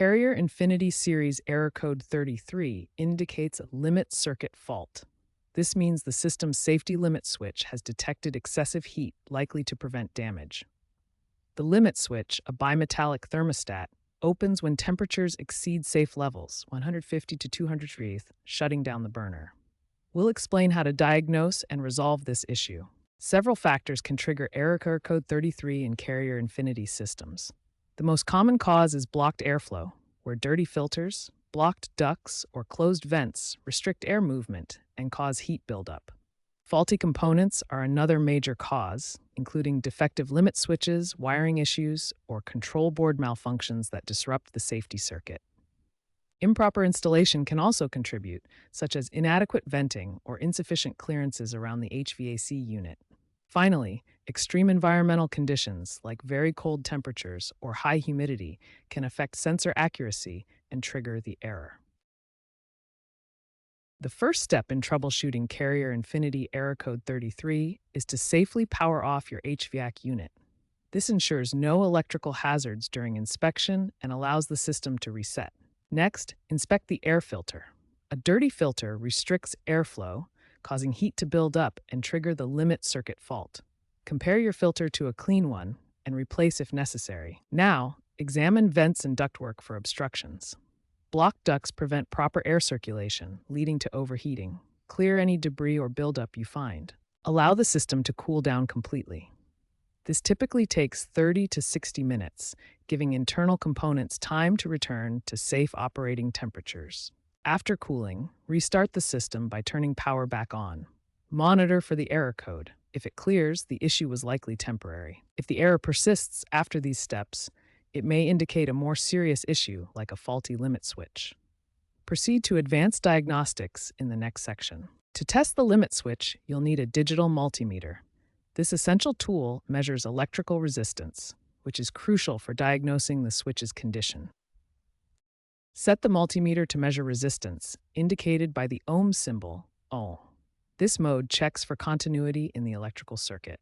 Carrier Infinity Series error code 33 indicates a limit circuit fault. This means the system's safety limit switch has detected excessive heat likely to prevent damage. The limit switch, a bimetallic thermostat, opens when temperatures exceed safe levels, 150 to 200 degrees, shutting down the burner. We'll explain how to diagnose and resolve this issue. Several factors can trigger error code 33 in Carrier Infinity systems. The most common cause is blocked airflow, where dirty filters, blocked ducts, or closed vents restrict air movement and cause heat buildup. Faulty components are another major cause, including defective limit switches, wiring issues, or control board malfunctions that disrupt the safety circuit. Improper installation can also contribute, such as inadequate venting or insufficient clearances around the HVAC unit. Finally, extreme environmental conditions like very cold temperatures or high humidity can affect sensor accuracy and trigger the error. The first step in troubleshooting Carrier Infinity error code 33 is to safely power off your HVAC unit. This ensures no electrical hazards during inspection and allows the system to reset. Next, inspect the air filter. A dirty filter restricts airflow, causing heat to build up and trigger the limit circuit fault. Compare your filter to a clean one and replace if necessary. Now, examine vents and ductwork for obstructions. Blocked ducts prevent proper air circulation, leading to overheating. Clear any debris or buildup you find. Allow the system to cool down completely. This typically takes 30 to 60 minutes, giving internal components time to return to safe operating temperatures. After cooling, restart the system by turning power back on. Monitor for the error code. If it clears, the issue was likely temporary. If the error persists after these steps, it may indicate a more serious issue like a faulty limit switch. Proceed to advanced diagnostics in the next section. To test the limit switch, you'll need a digital multimeter. This essential tool measures electrical resistance, which is crucial for diagnosing the switch's condition. Set the multimeter to measure resistance, indicated by the ohm symbol, Ohm. This mode checks for continuity in the electrical circuit.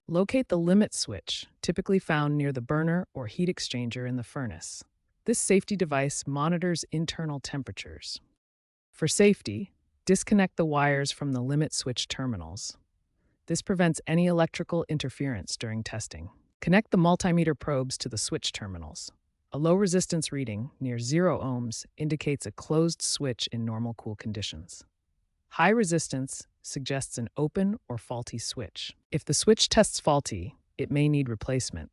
Locate the limit switch, typically found near the burner or heat exchanger in the furnace. This safety device monitors internal temperatures. For safety, disconnect the wires from the limit switch terminals. This prevents any electrical interference during testing. Connect the multimeter probes to the switch terminals. A low resistance reading, near 0 ohms, indicates a closed switch in normal cool conditions. High resistance suggests an open or faulty switch. If the switch tests faulty, it may need replacement.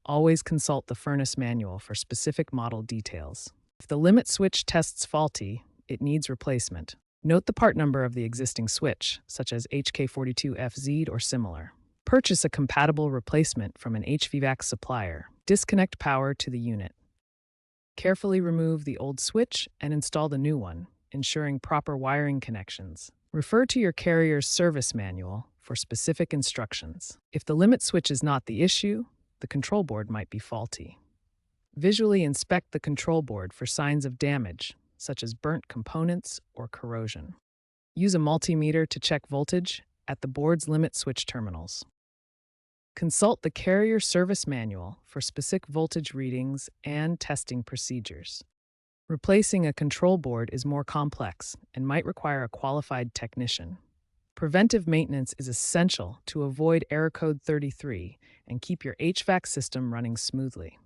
Always consult the furnace manual for specific model details. If the limit switch tests faulty, it needs replacement. Note the part number of the existing switch, such as HK42FZ or similar. Purchase a compatible replacement from an HVAC supplier. Disconnect power to the unit. Carefully remove the old switch and install the new one, ensuring proper wiring connections. Refer to your carrier's service manual for specific instructions. If the limit switch is not the issue, the control board might be faulty. Visually inspect the control board for signs of damage, such as burnt components or corrosion. Use a multimeter to check voltage at the board's limit switch terminals. Consult the carrier service manual for specific voltage readings and testing procedures. Replacing a control board is more complex and might require a qualified technician. Preventive maintenance is essential to avoid error code 33 and keep your HVAC system running smoothly.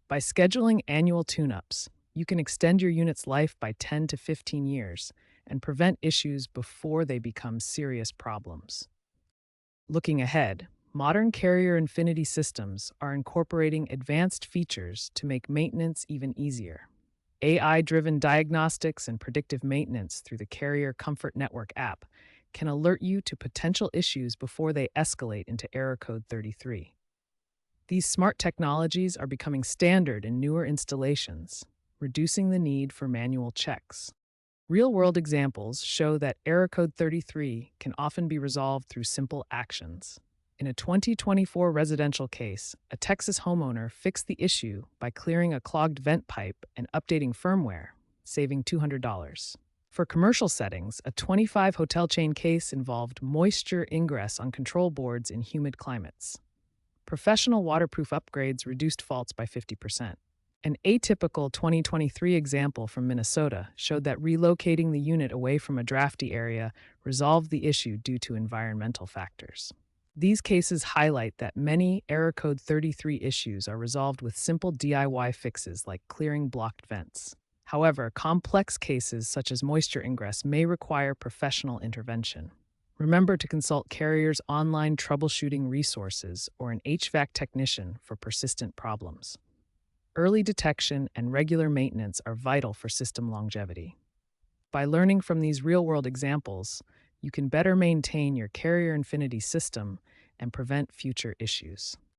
By scheduling annual tune-ups, you can extend your unit's life by 10 to 15 years and prevent issues before they become serious problems. Looking ahead, modern Carrier Infinity systems are incorporating advanced features to make maintenance even easier. AI-driven diagnostics and predictive maintenance through the Carrier Comfort Network app can alert you to potential issues before they escalate into error code 33. These smart technologies are becoming standard in newer installations, reducing the need for manual checks. Real-world examples show that error code 33 can often be resolved through simple actions. In a 2024 residential case, a Texas homeowner fixed the issue by clearing a clogged vent pipe and updating firmware, saving $200. For commercial settings, a 25 hotel chain case involved moisture ingress on control boards in humid climates. Professional waterproof upgrades reduced faults by 50%. An atypical 2023 example from Minnesota showed that relocating the unit away from a drafty area resolved the issue due to environmental factors. These cases highlight that many Error Code 33 issues are resolved with simple DIY fixes like clearing blocked vents. However, complex cases such as moisture ingress may require professional intervention. Remember to consult Carrier's online troubleshooting resources or an HVAC technician for persistent problems. Early detection and regular maintenance are vital for system longevity. By learning from these real-world examples, you can better maintain your Carrier Infinity system and prevent future issues.